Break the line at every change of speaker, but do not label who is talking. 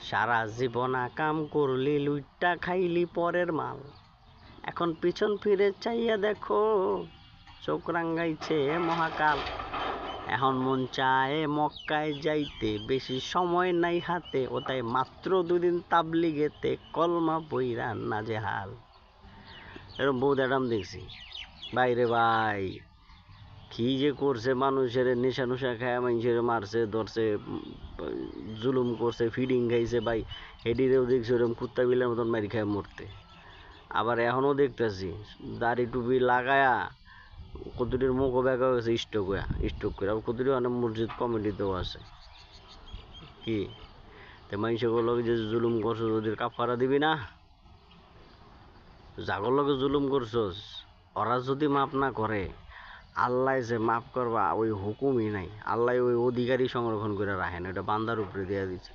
সারা জীবন কাম করলি লুইট্টা খাইলি পরের মাল, এখন পিছন ফিরে চাইয়া দেখো চোখ রাঙ্গাইছে মহাকাল। এখন মন চায় মক্কায় যাইতে, বেশি সময় নাই হাতে, ও তাই মাত্র 2 দিন তাবলিগেতে কলমা পইরা নাজেহাল। এরকম বহুত অ্যাডাম দেখছি বাইরে ভাই, কি যে করছে মানুষের, নেশা নুশা খায় মানুষের মারছে ধরছে, জুলুম করছে, ফিডিং খাইছে ভাই। হেডিরেও দেখছি ওরকম কুত্তা বিলের মতন মারি খায় মরতে। আবার এখনও দেখতেছি দাড়ি টুপি লাগায়া কতটির মুখও ব্যাকা হয়েছে স্ট্রোক করে, আবার কতটি অনেক মসজিদ কমিটিতেও আছে। কি তো মানুষগুলো যে জুলুম করছো, ওদের কাফারা দিবি না? জাগর লগে জুলুম করছস, ওরা যদি মাফ না করে, আল্লাহ যে মাফ করবা ওই হুকুমই নাই। আল্লাহ ওই অধিকারী সংরক্ষণ করে রাখেন, ওটা বান্দার উপরে দিয়ে দিচ্ছে।